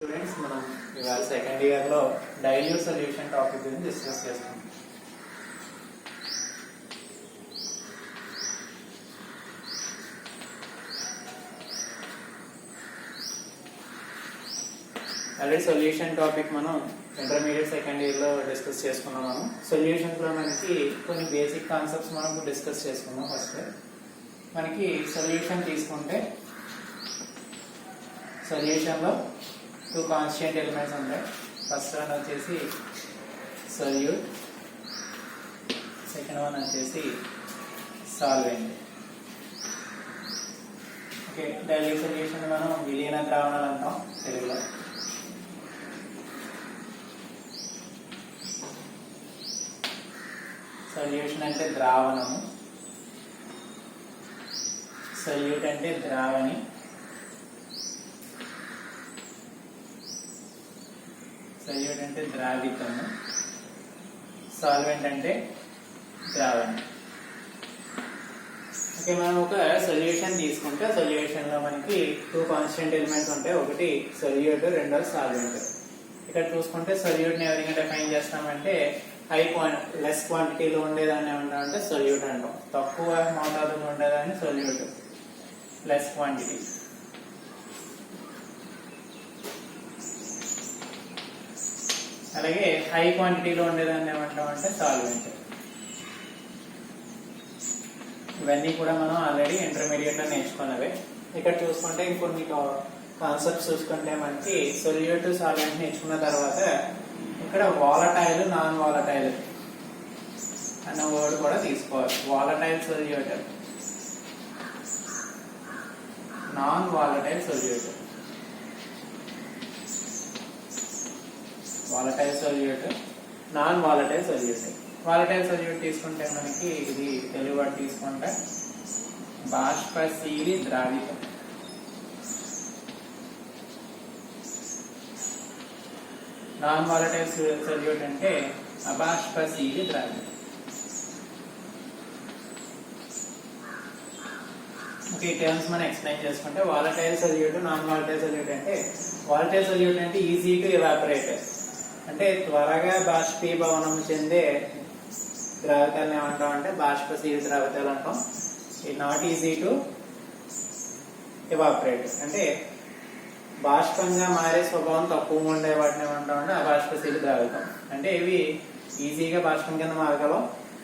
Students మనం ఇవాళ second year లో డైల్యూట్ సొల్యూషన్ టాపిక్ గురించి డిస్కస్ చేస్తాం. ఆల్రెడీ సొల్యూషన్ టాపిక్ మనం ఇంటర్మీడియట్ సెకండ్ ఇయర్ లో డిస్కస్ చేసుకున్నాం. మనం సొల్యూషన్స్ లో మనకి కొన్ని బేసిక్ కాన్సెప్ట్స్ మనం డిస్కస్ చేసుకున్నాం. ఫస్ట్ మనకి సొల్యూషన్ తీసుకుంటే సొల్యూషన్ లో టూ కాన్స్టెంట్ ఎలిమెంట్స్ ఉంటాయి. ఫస్ట్ వన్ వచ్చేసి సొల్యూట్, సెకండ్ వన్ వచ్చేసి సాల్వెంట్. ఓకే, డైల్యూట్ సొల్యూషన్ మనం విలీన ద్రావణాలు అంటాం తెలుగులో. సొల్యూషన్ అంటే ద్రావణము, సొల్యూట్ అంటే ద్రావణి, సొల్యూట్ అంటే ద్రావితము, సాల్వెంట్ అంటే ద్రావణి. ఓకే, మనం ఒక సొల్యూషన్ తీసుకుంటే సొల్యూషన్ లో మనకి టూ కాన్స్టెంట్ ఎలిమెంట్స్ ఉంటాయి. ఒకటి సొల్యూట్, రెండో సాల్వెంట్. ఇక్కడ చూసుకుంటే సొల్యూట్ ని ఏ విధంగా డిఫైన్ చేస్తామంటే లెస్ క్వాంటిటీలో ఉండేదాన్ని ఏమంటామంటే సొల్యూట్ అంటాం. తక్కువ మోతాదులో ఉండేదాన్ని సొల్యూట్, లెస్ క్వాంటిటీ. అలాగే హై క్వాంటిటీలో ఉండేదాన్ని ఏమంటామంటే సాల్వెంట్. ఇవన్నీ కూడా మనం ఆల్రెడీ ఇంటర్మీడియట్ లో నేర్చుకున్నవే. ఇక్కడ చూసుకుంటే ఇంకొన్ని కాన్సెప్ట్స్ చూసుకుంటే మనకి సొల్యూట్, సాల్వెంట్ నేర్చుకున్న తర్వాత ఇక్కడ వాలటైల్, నాన్ వాలటైల్ అన్న వర్డ్ కూడా తీసుకోవాలి. Volatile solute, non volatile solute. Volatile solute, non volatile solute. Volatile solute తీసుకుంటే మనకి ఇది తెలుగు వర్డ్ తీసుకుంటే బాష్పశీలి ద్రావితం. నాన్ వాలటైల్ సొల్యూట్ అంటే అబాష్పశీలి ద్రావితం. ఓకే, టర్మ్స్ మనం ఎక్స్ప్లెయిన్ చేసుకుంటే volatile solute, non volatile solute అంటే వాలటైల్ సొల్యూట్ అంటే ఈజీ టు ఎవాపరేట్, అంటే త్వరగా బాష్పీభవనం చెందే ద్రావితాలను ఏమంటాం అంటే బాష్పశీలి ద్రావితాలు అంటాం. ఇది నాట్ ఈజీ టు ఎవాపరేట్ అంటే బాష్పంగా మారే స్వభావం తక్కువగా ఉండే వాటిని ఏమంటాం అంటే అబాష్పశీలి ద్రావితం. అంటే ఇవి ఈజీగా బాష్పం కింద మారగలవు,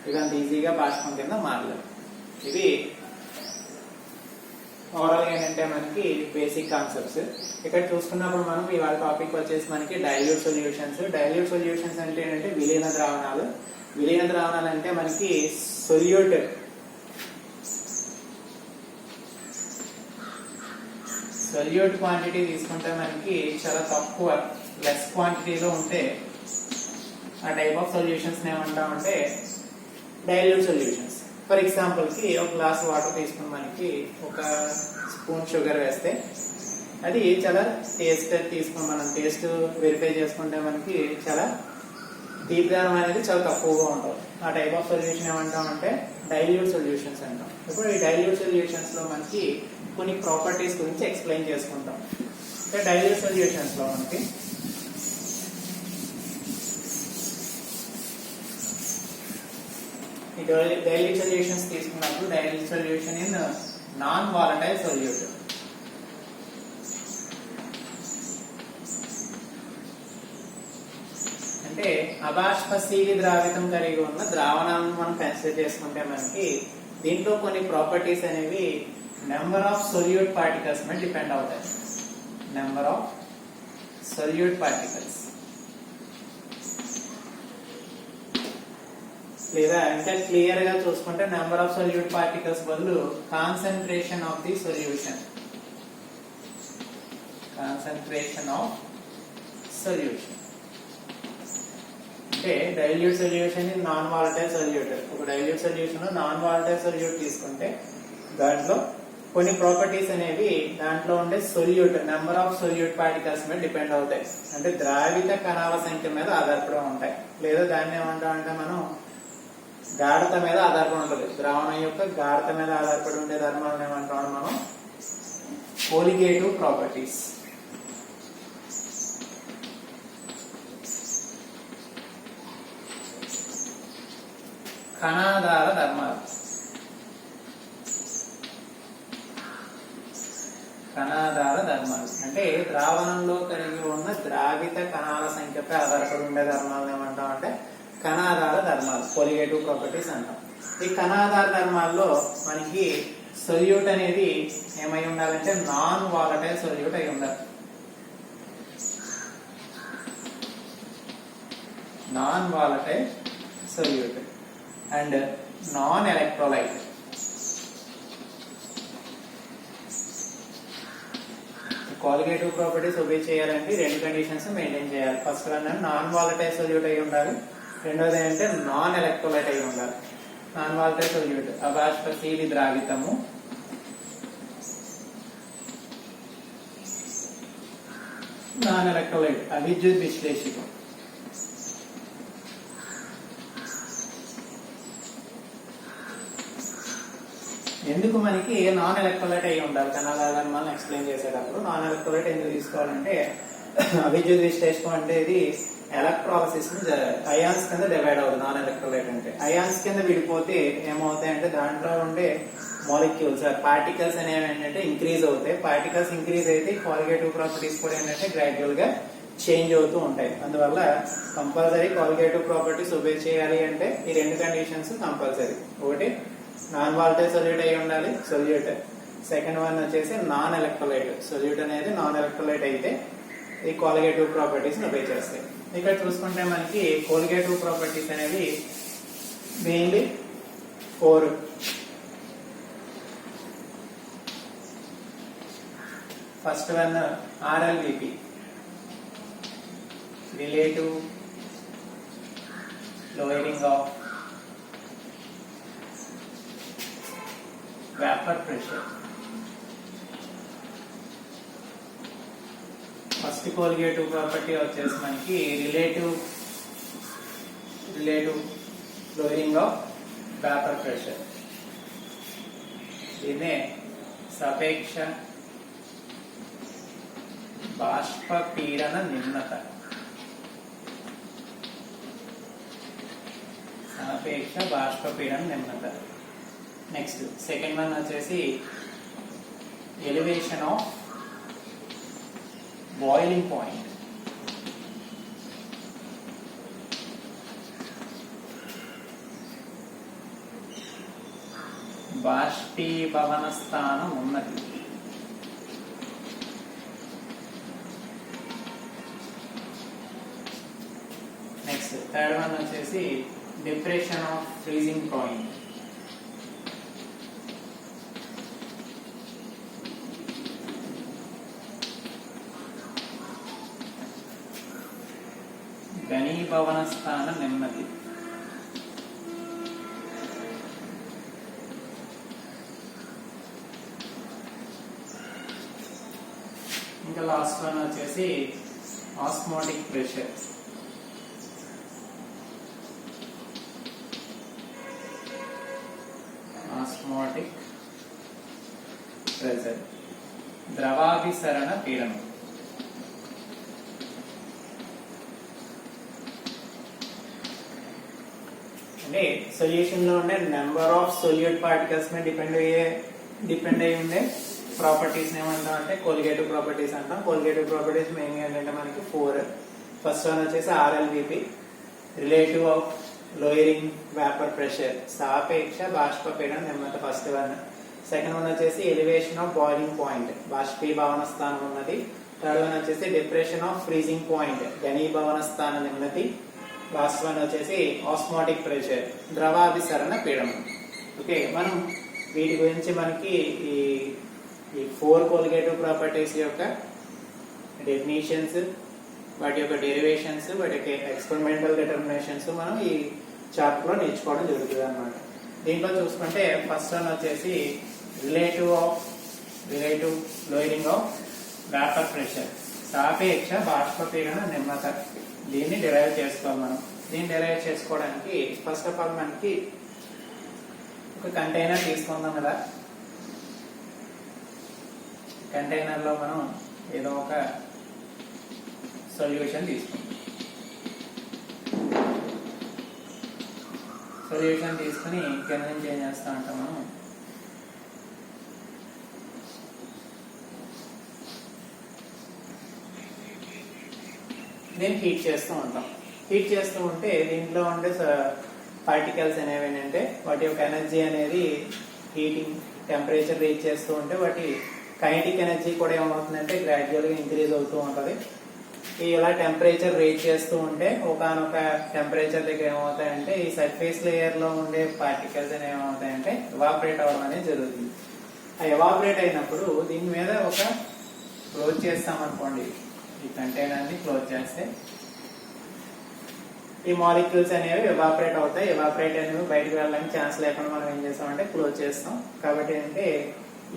ఇవి అంత ఈజీగా బాష్పం కింద మారలేవు. ఇవి ఓవరాల్ ఏంటంటే మనకి బేసిక్ కాన్సెప్ట్స్. ఇక్కడ చూసుకున్నప్పుడు మనం ఇవాళ టాపిక్ వచ్చేసి మనకి డైల్యూట్ సొల్యూషన్స్. డైల్యూట్ సొల్యూషన్స్ అంటే ఏంటంటే విలీన ద్రావణాలు. విలీన ద్రావణాలు అంటే మనకి సొల్యూట్ క్వాంటిటీ తీసుకుంటే మనకి చాలా తక్కువ, లెస్ క్వాంటిటీలో ఉంటే ఆ టైప్ ఆఫ్ సొల్యూషన్స్ ఏమంటామంటే డైల్యూట్ సొల్యూషన్స్. ఫర్ ఎగ్జాంపుల్ కి ఒక గ్లాస్ వాటర్ తీసుకుని మనకి ఒక స్పూన్ షుగర్ వేస్తే అది చాలా టేస్ట్ తీసుకుని మనం టేస్ట్ వెరిఫై చేసుకుంటే మనకి చాలా తీపిదనం అనేది చాలా తక్కువగా ఉంటుంది. ఆ టైప్ ఆఫ్ సొల్యూషన్ ఏమంటామంటే డైల్యూట్ సొల్యూషన్స్ అంటాం. ఇప్పుడు ఈ డైల్యూట్ సొల్యూషన్స్ లో మనకి కొన్ని ప్రాపర్టీస్ గురించి ఎక్స్ప్లెయిన్ చేసుకుంటాం. డైల్యూట్ సొల్యూషన్స్ లో మనకి డైల్యూట్ సొల్యూషన్స్ తీసుకున్నప్పుడు dilute solution in non volatile solute. అంటే అబాష్పశీలి ద్రావితం కలిగి ఉన్న ద్రావణాలను మనం కన్సిడర్ చేసుకుంటే మనకి దీంట్లో కొన్ని ప్రాపర్టీస్ అనేవి నెంబర్ ఆఫ్ సొల్యూట్ పార్టికల్స్ మీద డిపెండ్ అవుతాయి. నెంబర్ ఆఫ్ సొల్యూట్ పార్టికల్స్, లేదా ఇంకా క్లియర్ గా చూసుకుంటే నెంబర్ ఆఫ్ సొల్యూట్ పార్టికల్స్ బదులు concentration of the solution, concentration of solution. అంటే dilute solution in non volatile solute. ఒక dilute solution non volatile solute తీసుకుంటే దాంట్లో కొన్ని ప్రాపర్టీస్ అనేవి దాంట్లో ఉండే solute number of solute particles మీద డిపెండ్ అవుతాయి. అంటే ద్రావిత కణాల సంఖ్య మీద ఆధారపడి ఉంటాయి, లేదా దాన్ని ఏమంటామంటే మనం గాఢత మీద ఆధారపడి ఉంటుంది. ద్రావణం యొక్క గాఢత మీద ఆధారపడి ఉండే ధర్మాలను ఏమంటాం మనం కోలిగేటివ్ ప్రాపర్టీస్. కణాధార ధర్మాలు. కణాధార ధర్మాలు అంటే ద్రావణంలో కలిగి ఉన్న ద్రావిత కణాల సంఖ్యపై ఆధారపడి ఉండే ధర్మాలను ఏమంటాం అంటే కణాధార ధర్మాలు, కొలిగేటివ్ ప్రాపర్టీస్ అంటాం. ఈ కణాధార ధర్మాల్లో మనకి సొల్యూట్ అనేది ఏమై ఉండాలంటే నాన్ వాలటైల్ సొల్యూట్ అయి ఉండాలి. Non volatile solute and non electrolyte. Colligative properties obey చేయాలంటే రెండు కండిషన్స్ మెయింటైన్ చేయాలి. First one non volatile solute అయి ఉండాలి, రెండోది ఏంటంటే నాన్ ఎలక్ట్రోలైట్ అయి ఉండాలి. నాన్ వాలటైల్ సొల్యూట్ అబాష్పశీలి ద్రావితము, నాన్ ఎలక్ట్రోలైట్ అవిద్యుత్ విశ్లేషితం. ఎందుకు మనకి నాన్ ఎలక్ట్రోలైట్ అయి ఉండాలి కణాధారాన్ని మనం ఎక్స్ప్లెయిన్ చేసేటప్పుడు నాన్ ఎలక్ట్రోలైట్ ఎందుకు తీసుకోవాలంటే అవిద్యుత్ విశ్లేషణం అంటే ఇది ఎలక్ట్రాలసిస్ అయాన్స్ కింద డివైడ్ అవుతుంది. నాన్ ఎలక్ట్రోలైట్ అంటే అయాన్స్ కింద విడిపోతే ఏమవుతాయంటే దాంట్లో ఉండే మాలిక్యూల్స్ పార్టికల్స్ అనేవి ఏంటంటే ఇంక్రీజ్ అవుతాయి. పార్టికల్స్ ఇంక్రీజ్ అయితే కొలిగేటివ్ ప్రాపర్టీస్ కూడా ఏంటంటే గ్రాడ్యువల్ గా చేంజ్ అవుతూ ఉంటాయి. అందువల్ల కంపల్సరీ కొలిగేటివ్ ప్రాపర్టీస్ ఒబే చేయాలి అంటే ఈ రెండు కండిషన్స్ కంపల్సరీ. ఒకటి నాన్ వాలటైల్ సొల్యూట్ అయి ఉండాలి సొల్యూట్, సెకండ్ వన్ వచ్చేసి నాన్ ఎలక్ట్రోలైట్ సొల్యూట్ అనేది నాన్ ఎలక్ట్రోలైట్ అయితే ఈ కొలిగేటివ్ ప్రాపర్టీస్ ఒబే చేస్తాయి. ఇక్కడ చూసుకుంటే మనకి కొలిగేటివ్ ప్రాపర్టీస్ అనేవి mainly 4. First one RLVP relative lowering of vapour pressure. First colligative property వచ్చేసి మనకి relative lowering of vapour pressure. దీన్నే సాపేక్ష బాష్పపీడన నిమ్నత. సాపేక్ష బాష్పపీడన నిమ్నత. నెక్స్ట్ సెకండ్ వన్ వచ్చేసి ఎలివేషన్ ఆఫ్ బాయిలింగ్ పాయింట్. బాష్పీభవన స్థానం ఉన్నది. నెక్స్ట్ థర్డ్ వన్ వచ్చేసి డిప్రెషన్ ఆఫ్ ఫ్రీజింగ్ పాయింట్. ఘనీభవన స్థాన నెమ్మది. ఇంకా లాస్ట్ వన్ వచ్చేసి ఆస్మోటిక్ ప్రెషర్. ఆస్మోటిక్ ప్రెషర్ ద్రవాభిసరణ పీడనం. అంటే సొల్యూషన్ లో ఉండే నెంబర్ ఆఫ్ సొల్యూట్ పార్టికల్స్ మీద డిపెండ్ అయ్యి ఉండే ప్రాపర్టీస్ ఏమంటాం అంటే కొలిగేటివ్ ప్రాపర్టీస్ అంటాం. కొలిగేటివ్ ప్రాపర్టీస్ మెయిన్ ఏంటంటే మనకి 4. ఫస్ట్ వన్ వచ్చేసి RLVP relative of lowering vapour pressure సాపేక్ష బాష్పపీడన నిమ్నత ఫస్ట్ వన్. సెకండ్ వన్ వచ్చేసి ఎలివేషన్ ఆఫ్ బాయిలింగ్ పాయింట్ బాష్పీభవన స్థానం ఉన్నది. థర్డ్ వన్ వచ్చేసి డిప్రెషన్ ఆఫ్ ఫ్రీజింగ్ పాయింట్ ఘనీభవన స్థాన నిమ్నతి. లాస్ట్ వన్ వచ్చేసి ఆస్మోటిక్ ప్రెషర్ ద్రవాభిసరణ పీడనం. ఓకే, మనం వీటి గురించి మనకి ఈ 4 కొలిగేటివ్ ప్రాపర్టీస్ యొక్క డెఫినేషన్స్, వాటి యొక్క డెరివేషన్స్, వాటి యొక్క ఎక్స్పెరిమెంటల్ డిటర్మినేషన్స్ మనం ఈ చాప్టర్ లో నేర్చుకోవడం జరుగుతుంది అన్నమాట. దీంట్లో చూసుకుంటే ఫస్ట్ వన్ వచ్చేసి relative lowering of vapour pressure సాపేక్ష బాష్పపీడన నిమ్నత. దీన్ని డిరైవ్ చేసుకోవాలి మనం. దీన్ని డిరైవ్ చేసుకోవడానికి ఫస్ట్ ఆఫ్ ఆల్ మనకి ఒక కంటైనర్ తీసుకుందాం కదా. కంటైనర్ లో మనం ఏదో ఒక సొల్యూషన్ తీసుకుంటాం. సొల్యూషన్ తీసుకుని కింద చేంజ్ చేస్తూ ఉంటాం మనం. దీన్ని హీట్ చేస్తూ ఉంటాం. హీట్ చేస్తూ ఉంటే దీంట్లో ఉండే పార్టికల్స్ అనేవి ఏంటంటే వాటి యొక్క ఎనర్జీ అనేది హీటింగ్ టెంపరేచర్ రీచ్ చేస్తూ ఉంటే వాటి కైనెటిక్ ఎనర్జీ కూడా ఏమవుతుందంటే గ్రాడ్యువల్గా ఇంక్రీజ్ అవుతూ ఉంటుంది. ఇలా టెంపరేచర్ రీచ్ చేస్తూ ఉంటే ఒకనొక టెంపరేచర్ దగ్గర ఏమవుతాయంటే ఈ సర్ఫేస్ లేయర్ లో ఉండే పార్టికల్స్ అనేవి ఏమవుతాయంటే ఎవాపరేట్ అవ్వడం అనేది జరుగుతుంది. ఆ ఎవాపరేట్ అయినప్పుడు దీని మీద ఒక క్లోజ్ చేస్తాం అనుకోండి, ఈ కంటైనర్ ని క్లోజ్ చేస్తే ఈ మాలిక్యూల్స్ అనేవి ఎవాపరేట్ అవుతాయి. ఎవాపరేట్ అనేవి బయటకు వెళ్ళడానికి ఛాన్స్ లేకుండా మనం ఏం చేస్తామంటే క్లోజ్ చేస్తాం. కాబట్టి అంటే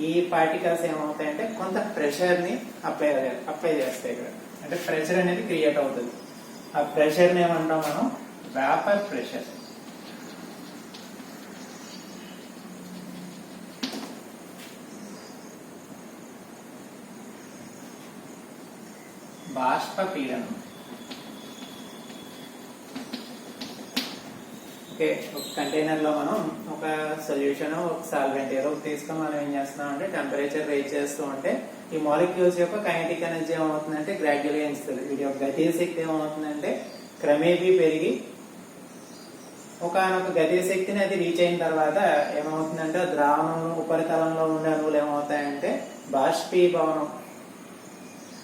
ఈ పార్టికల్స్ ఏమవుతాయంటే కొంత ప్రెషర్ ని అప్లై చేస్తాయి. ఇక్కడ అంటే ప్రెషర్ అనేది క్రియేట్ అవుతుంది. ఆ ప్రెషర్ ని ఏమంటాం మనం వేపర్ ప్రెషర్. బాష్ప పీడనం. ఓకే, ఒక కంటైనర్ లో మనం ఒక సొల్యూషన్ ఒక సాల్వెంట్ ఏదో తీసుకొని మనం ఏం చేస్తున్నాం అంటే టెంపరేచర్ రేజ్ చేస్తూ ఉంటే ఈ మాలిక్యూల్స్ యొక్క కైనెటిక్ ఎనర్జీ ఏమవుతుందంటే గ్రాడ్యువల్గా పెంచుతుంది. వీటి యొక్క గతిశ శక్తి ఏమవుతుందంటే క్రమేపీ పెరిగి ఒకనొక గతిశ శక్తిని అది రీచ్ అయిన తర్వాత ఏమవుతుందంటే ద్రావణం ఉపరితలంలో ఉండే అణువులు ఏమవుతాయంటే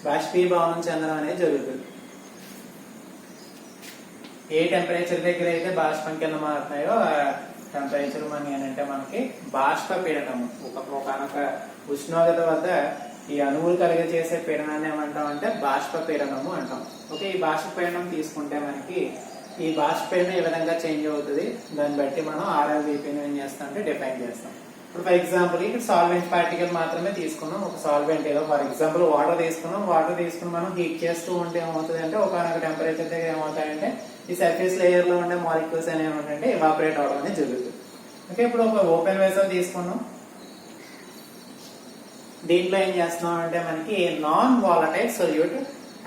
బాష్పీభవనం చెందడం అనేది జరుగుతుంది. ఏ టెంపరేచర్ దగ్గర అయితే బాష్పం కింద మారుతున్నాయో ఆ టెంపరేచర్ అంటే మనకి బాష్ప పీడనము. ఒకనొక ఉష్ణోగ్రత వద్ద ఈ అణువులు కలిగే చేసే పీడనాన్ని ఏమంటాం అంటే బాష్ప పీడనము అంటాం. ఓకే, ఈ బాష్ప పీడనం తీసుకుంటే మనకి ఈ బాష్ప పీడనం ఏ విధంగా చేంజ్ అవుతుంది దాన్ని బట్టి మనం ఆర్ఎల్విపిని ఏం చేస్తాం అంటే డిఫైన్ చేస్తాం. ఇప్పుడు ఫర్ ఎగ్జాంపుల్ ఇక్కడ సాల్వెంట్ పార్టికల్ మాత్రమే తీసుకున్నాం. ఒక సాల్వెంట్ ఏదో ఫర్ ఎగ్జాంపుల్ వాటర్ తీసుకున్నాం. వాటర్ తీసుకుని మనం హీట్ చేస్తూ ఉంటే ఏమవుతుంది అంటే ఒకనొక టెంపరేచర్ దగ్గర ఏమవుతాయంటే ఈ సర్ఫేస్ లేయర్ లో ఉండే మాలిక్యూల్స్ అనేవి ఏమంటే ఎవాపరేట్ అవడం అనేది జరుగుతుంది. ఓకే, ఇప్పుడు ఒక ఓపెన్ వెసల్ తీసుకున్నాం. దీంట్లో ఏం చేస్తున్నాం అంటే మనకి నాన్ వాలటైల్ సొల్యూట్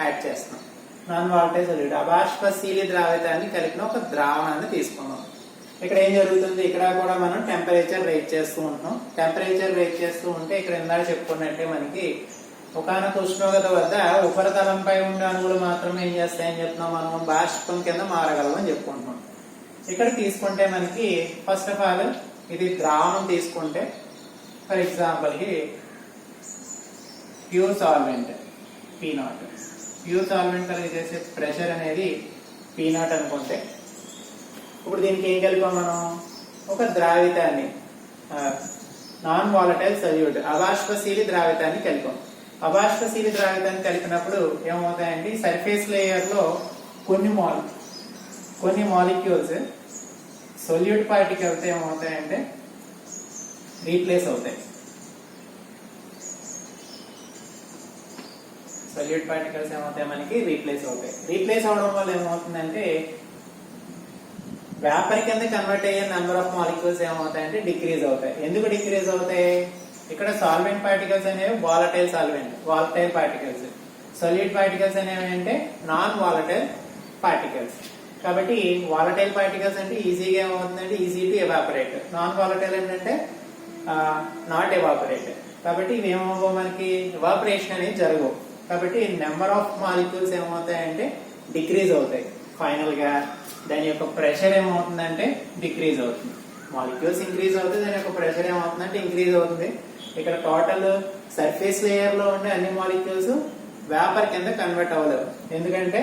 యాడ్ చేస్తున్నాం. నాన్ వాలటైల్ సొల్యూట్ అబాష్పశీలి ద్రావితాన్ని కలిపిన ఒక ద్రావణాన్ని తీసుకున్నాం. ఇక్కడ ఏం జరుగుతుంది, ఇక్కడ కూడా మనం టెంపరేచర్ రేజ్ చేస్తూ ఉంటాం. టెంపరేచర్ రేజ్ చేస్తూ ఉంటే ఇక్కడ ఇందాక చెప్పుకున్నట్టే మనకి ఒకనొక ఉష్ణోగ్రత వద్ద ఉపరితలంపై ఉండే అణువులు మాత్రమే ఏం చేస్తాయని చెప్తున్నాం, మనం బాష్పం కింద మారగలమని చెప్పుకుంటున్నాం. ఇక్కడ తీసుకుంటే మనకి ఫస్ట్ ఆఫ్ ఆల్ ఇది ద్రావణం తీసుకుంటే ఫర్ ఎగ్జాంపుల్ కి pure solvent P0. Pure solvent కలిగి చేసే ప్రెషర్ అనేది P0 అనుకుంటే ఇప్పుడు దీనికి ఏం కలిపాం మనం ఒక ద్రావితాన్ని నాన్ వాలటైల్ సొల్యూట్ అబాష్పశీలి ద్రావితాన్ని కలిపాం. అబాష్పశీలి ద్రావితాన్ని కలిపినప్పుడు ఏమవుతాయంటే సర్ఫేస్ లేయర్ లో కొన్ని మాలిక్యూల్స్ సొల్యూట్ పార్టికల్స్ ఏమవుతాయంటే రీప్లేస్ అవుతాయి. సొల్యూట్ పార్టికల్స్ ఏమవుతాయి మనకి రీప్లేస్ అవుతాయి. రీప్లేస్ అవడం వల్ల ఏమవుతుందంటే వేపర్ కింద కన్వర్ట్ అయ్యే నెంబర్ ఆఫ్ మాలిక్యూల్స్ ఏమవుతాయంటే డిక్రీజ్ అవుతాయి. ఎందుకు డిక్రీజ్ అవుతాయి, ఇక్కడ సాల్వెంట్ పార్టికల్స్ అనేవి వాలటైల్ పార్టికల్స్, సొల్యూట్ పార్టికల్స్ అనేవి అంటే నాన్ వాలటైల్ పార్టికల్స్. కాబట్టి వాలటైల్ పార్టికల్స్ అంటే ఈజీగా ఏమవుతుందంటే easy to evaporate, non volatile ఏంటంటే నాట్ ఎవాపరేట్. కాబట్టి ఇవి ఏమవుతాయి మనకి ఎవాపరేషన్ అనేది జరగవు. కాబట్టి నెంబర్ ఆఫ్ మాలిక్యూల్స్ ఏమవుతాయంటే డిక్రీజ్ అవుతాయి. ఫైనల్ గా దాని యొక్క ప్రెషర్ ఏమవుతుందంటే డిక్రీజ్ అవుతుంది. మాలిక్యూల్స్ ఇంక్రీజ్ అవుతుంది, దాని యొక్క ప్రెషర్ ఏమవుతుందంటే ఇంక్రీజ్ అవుతుంది. ఇక్కడ టోటల్ సర్ఫేస్ లేయర్ లో ఉండే అన్ని మాలిక్యూల్స్ వేపర్ కింద కన్వర్ట్ అవ్వలేవు. ఎందుకంటే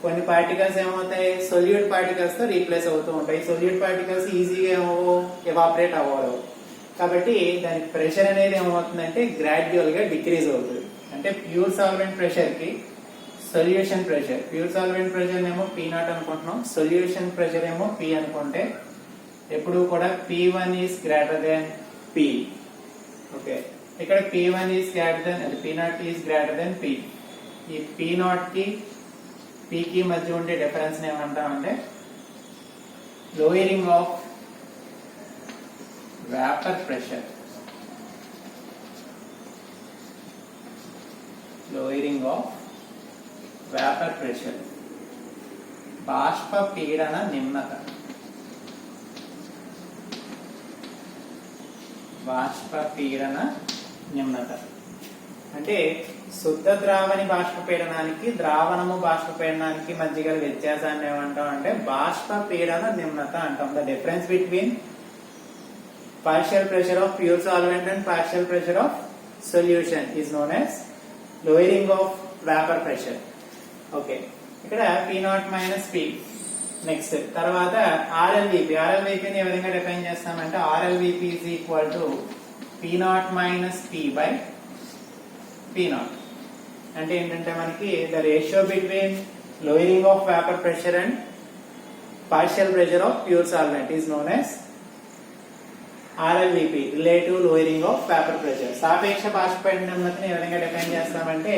కొన్ని పార్టికల్స్ ఏమవుతాయి సొల్యూట్ పార్టికల్స్ తో రీప్లేస్ అవుతూ ఉంటాయి. సొల్యూట్ పార్టికల్స్ ఈజీగా ఎవాపరేట్ అవ్వలేవు. కాబట్టి దాని ప్రెషర్ అనేది ఏమవుతుందంటే గ్రాడ్యువల్ గా డిక్రీజ్ అవుతుంది. అంటే ప్యూర్ సాల్వెంట్ ప్రెషర్ కి solution pressure, pure solvent pressure ఏమో P0 అనుకుంటున్నాం, సొల్యూషన్ ప్రెషర్ ఏమో P అనుకుంటే ఎప్పుడు కూడా P1 is greater than P. Okay, ఇక్కడ P1 is greater than P0 is greater than P. ఈ P0 కి P కి మధ్య ఉండే డిఫరెన్స్ ఏమంటామంటే lowering of vapour pressure. Lowering of vapour pressure, బాష్ప పీడన నిమ్నత. బాష్పపీడన నిమ్నత. అంటే శుద్ధ ద్రావణి బాష్పపీడనానికి ద్రావణము బాష్పపీడనానికి మధ్య గల వ్యత్యాసాన్ని ఏమంటాం అంటే బాష్పపీడన నిమ్నత అంటాం. The difference between partial pressure of pure solvent and partial pressure of solution is known as lowering of vapour pressure. Okay, ఇక్కడ P0 మైనస్ P. నెక్స్ట్ తర్వాత RLVP. RLVPని ఏ విధంగా డిఫైన్ చేస్తామంటే RLVP is equal to P0 minus P by P0. అంటే ఏంటంటే మనకి the ratio between lowering of vapour pressure and partial pressure of pure solvent is known as RLVP, relative lowering of vapour pressure. సాపేక్ష బాష్పపీడన నిమ్నతని ఏ విధంగా define చేస్తామంటే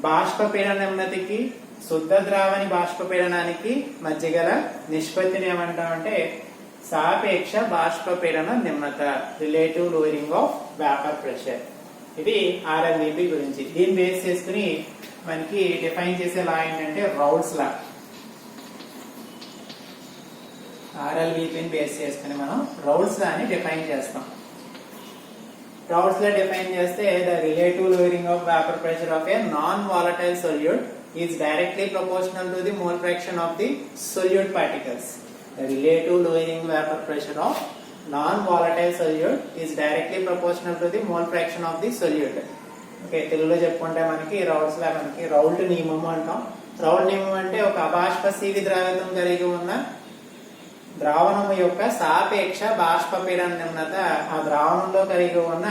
బాష్పపీడన నిమ్నతకి శుద్ధ ద్రావణి బాష్పపీడనానికి మధ్య గల నిష్పత్తిని ఏమంటామంటే సాపేక్ష బాష్పపీడన నిమ్నత, relative lowering of vapour pressure. ఇది RLVP గురించి. దీన్ని బేస్ చేసుకుని మనకి డిఫైన్ చేసే లా ఏంటంటే రౌల్స్ లా. RLVPని బేస్ చేసుకుని మనం రౌల్స్ లా అని డిఫైన్ చేస్తాం. రౌల్స్ లా డిఫైన్ చేస్తే the relative lowering of vapour pressure of A non volatile solute is directly proportional to the mole fraction of the solute particles. The relative lowering vapour pressure of non-volatile solute is directly proportional to the mole fraction of the solute. Okay, తెలుగులో చెప్పుకుంటే మనకి Raoult's లా మనకి Raoult నియమం అంటాం. Raoult నియమం అంటే ఒక అబాష్పశీలి ద్రావితం కలిగి ఉన్న ద్రావణము యొక్క సాపేక్ష బాష్పపీడన నిమ్నత ఆ ద్రావణంలో కలిగి ఉన్న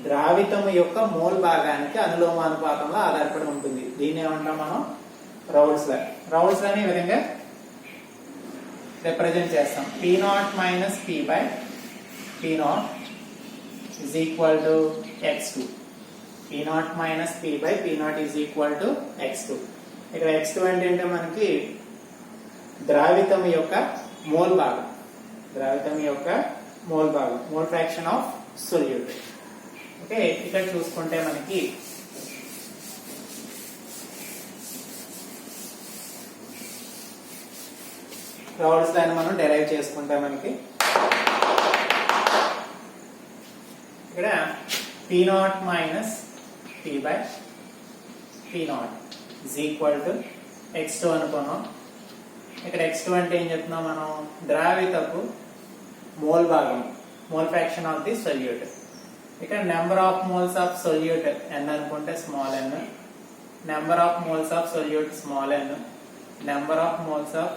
ద్రావితము యొక్క మోల్ భాగానికి అనులోమానుపాతంలో ఆధారపడి ఉంటుంది. దీన్ని ఏమంటాం మనం రౌల్స్ లా. రౌల్స్ లాని ఈ విధంగా రిప్రజెంట్ చేస్తాం. P0 minus P by P0 is equal to x2. P0 minus P by P0 is equal to x2. ఇక్కడ x2 అంటే ఏంటంటే మనకి ద్రావితం యొక్క మోల్ భాగం, ద్రావితం యొక్క మోల్ భాగం, mole fraction of solute. Okay, ఇక్కడ చూసుకుంటే మనకి రౌల్స్ లాని మనం డెరైవ్ చేసుకుంటే మనకి ఇక్కడ P0 minus P by P0 is equal to x2 అనుకున్నాం. ఇక్కడ x2 అంటే ఏం చెప్తున్నాం మనం ద్రావితపు మోల్ భాగం, mole fraction of the solute. ఇక్కడ number of moles of solute n అనుకుంటే small n, number of moles of solute small n, number of moles of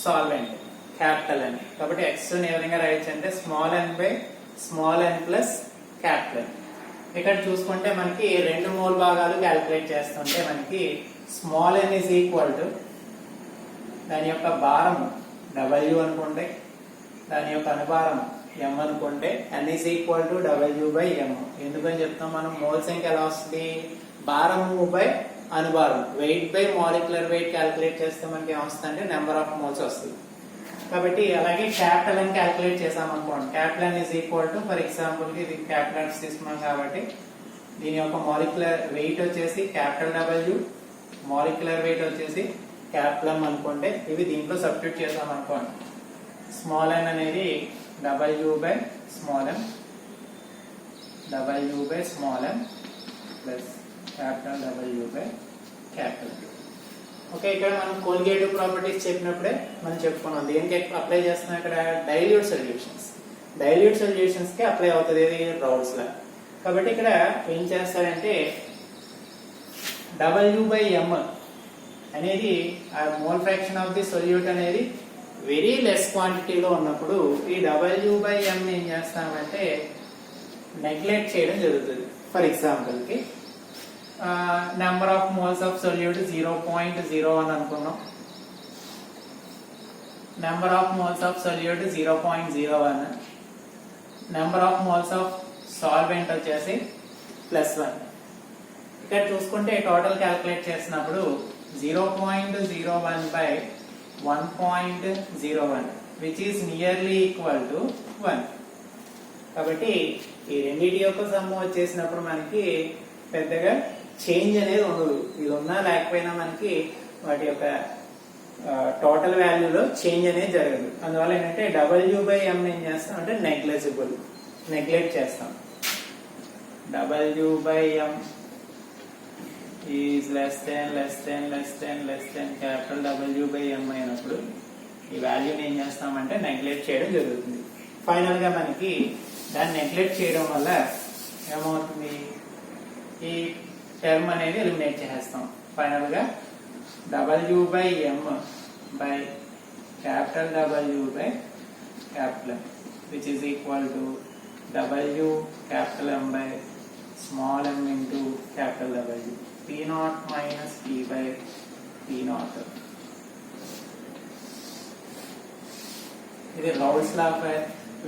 solvent capital n. కాబట్టి x ని ఏ విధంగా రాయొచ్చు అంటే small n by small n plus capital n. ఇక్కడ చూసుకుంటే మనకి రెండు మోల్ భాగాలు క్యాలిక్యులేట్ చేస్తుంటే మనకి small n is equal to దాని యొక్క భారం W అనుకుంటే, దాని యొక్క అనుభారం M అనుకుంటే n is equal to W by M. ఎందుకని చెప్తాం మనం మోల్ సంఖ్య ఎలా వస్తుంది? భారము బై అనుభారం, weight by molecular weight calculate చేస్తే మనకి ఏమొస్తుంది అంటే నెంబర్ ఆఫ్ మోల్స్ వస్తుంది. కాబట్టి అలాగే క్యాపిటల్ అని క్యాలిక్యులేట్ చేసాం అనుకోండి. Capital n is equal to for example ఇది క్యాపిటల్ తీసుకున్నాం కాబట్టి దీని యొక్క మాలిక్యులర్ వెయిట్ వచ్చేసి క్యాపిటల్ W, మాలిక్యులర్ వెయిట్ వచ్చేసి క్యాపిటల్ M అనుకుంటే ఇవి దీంట్లో సబ్స్టిట్యూట్ చేసాం అనుకోండి. స్మాల్ n అనేది W by small m, W by small m plus capital W by capital M. Okay, ఇక్కడ మనం కోలిగేటివ్ ప్రాపర్టీస్ చెప్పినప్పుడే మనం చెప్పుకున్నాం. దేనికి అప్లై చేస్తున్నాం? ఇక్కడ డైల్యూట్ సొల్యూషన్స్, డైల్యూట్ సొల్యూషన్స్ కి అప్లై అవుతుంది ఇది రౌల్స్ లా. కాబట్టి ఇక్కడ ఏం చేస్తారంటే W బై M అనేది ఆ mole fraction of the solute అనేది వెరీ లెస్ క్వాంటిటీలో ఉన్నప్పుడు ఈ W బై M ఏం చేస్తామంటే నెగ్లెక్ట్ చేయడం జరుగుతుంది. ఫర్ ఎగ్జాంపుల్ కి number of moles of solute 0.01 అనుకున్నాం, number of moles of solute 0.01, number of moles of solvent వచ్చేసి +1. ఇక్కడ చూసుకుంటే టోటల్ క్యాలిక్యులేట్ చేసినప్పుడు 0.01 by 1.01 which is nearly equal to 1. కాబట్టి ఈ రెండింటి యొక్క సమ్ము వచ్చేసినప్పుడు మనకి పెద్దగా చేంజ్ అనేది ఉండదు. ఇది ఉన్నా లేకపోయినా మనకి వాటి యొక్క టోటల్ వాల్యూలో చేంజ్ అనేది జరగదు. అందువల్ల ఏంటంటే W/M ఏం చేస్తాం అంటే నెగ్లెజిబుల్, నెగ్లెక్ట్ చేస్తాం. W/M is less than capital W/M అయినప్పుడు ఈ వాల్యూని ఏం చేస్తామంటే నెగ్లెక్ట్ చేయడం జరుగుతుంది. ఫైనల్ గా మనకి దాన్ని నెగ్లెక్ట్ చేయడం వల్ల ఏమవుతుంది, ఈ టర్మ్ అనేది ఎలిమినేట్ చేసేస్తాం. ఫైనల్ గా W/M by capital W by capital M, which is equal to W capital M by small m into capital W. P0 minus P by P0. This is Raoult's law for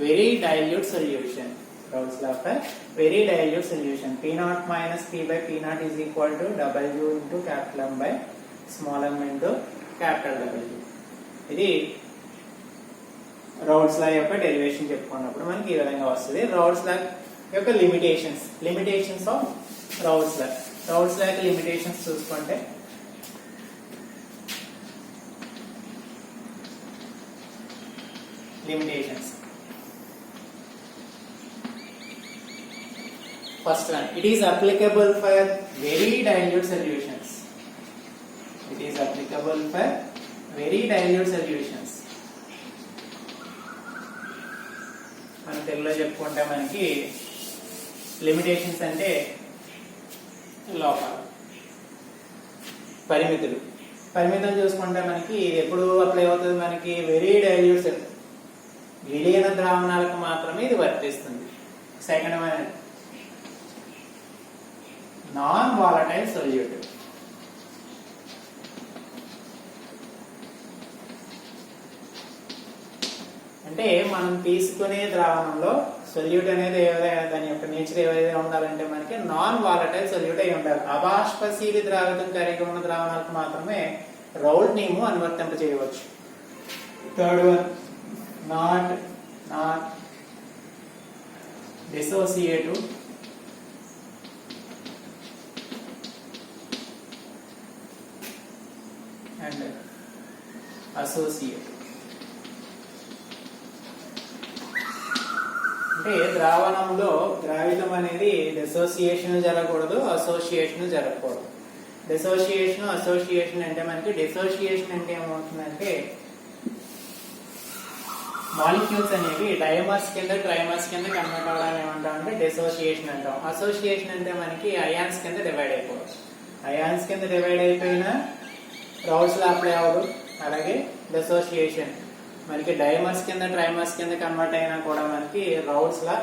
very dilute solution. Raoult's law for very dilute solution. P0 minus P by P0 is equal to W into capital M by small m into capital W. ఇది Raoult's లా యొక్క derivation చెప్పుకున్నప్పుడు మనకి ఈ విధంగా వస్తుంది. Raoult's లా యొక్క limitations of Raoult's లా యొక్క limitations చూసుకుంటే limitations first one, it is applicable for very dilute solutions. It is applicable for very dilute solutions. మన తెలుగులో చెప్పుకుంటే మనకి లిమిటేషన్స్ అంటే లోపాలు, పరిమితులు. పరిమితులు చూసుకుంటే మనకి ఎప్పుడు అప్లై అవుతుంది, మనకి వెరీ డైల్యూట్ విలీన ద్రావణాలకు మాత్రమే ఇది వర్తిస్తుంది. Second one, non volatile solute. అంటే మనం తీసుకునే ద్రావణంలో సొల్యూట్ అనేది దాని యొక్క నేచర్ ఏదైతే ఉండాలంటే మనకి నాన్ వాలటైల్ సొల్యూట్ అయి ఉండాలి. అబాష్పశీలి ద్రావితం కలిగి ఉన్న ద్రావణాలకు మాత్రమే రౌల్ట్ నియమం అనువర్తింప చేయవచ్చు. Third one, not dissociative and associative. అంటే ద్రావణంలో ద్రావితం అనేది డిసోసియేషన్ జరగకూడదు, అసోసియేషన్ జరగకూడదు. అసోసియేషన్ అంటే మనకి డిసోసియేషన్ అంటే ఏమవుతుందంటే మాలిక్యూల్స్ అనేవి డైమర్స్ కింద ట్రైమర్స్ కింద కన్వర్ట్ అవడం ఏమంటాం అంటే డిసోసియేషన్ అంటాం. అసోసియేషన్ అంటే మనకి అయాన్స్ కింద డివైడ్ అయిపోవచ్చు. అయాన్స్ కింద డివైడ్ అయిపోయిన రౌల్ట్స్ లా అప్లై అవ్వదు. అలాగే డిసోసియేషన్ మనకి డైమర్స్ కింద ట్రైమర్స్ కింద కన్వర్ట్ అయినా కూడా మనకి రౌల్ట్స్ లా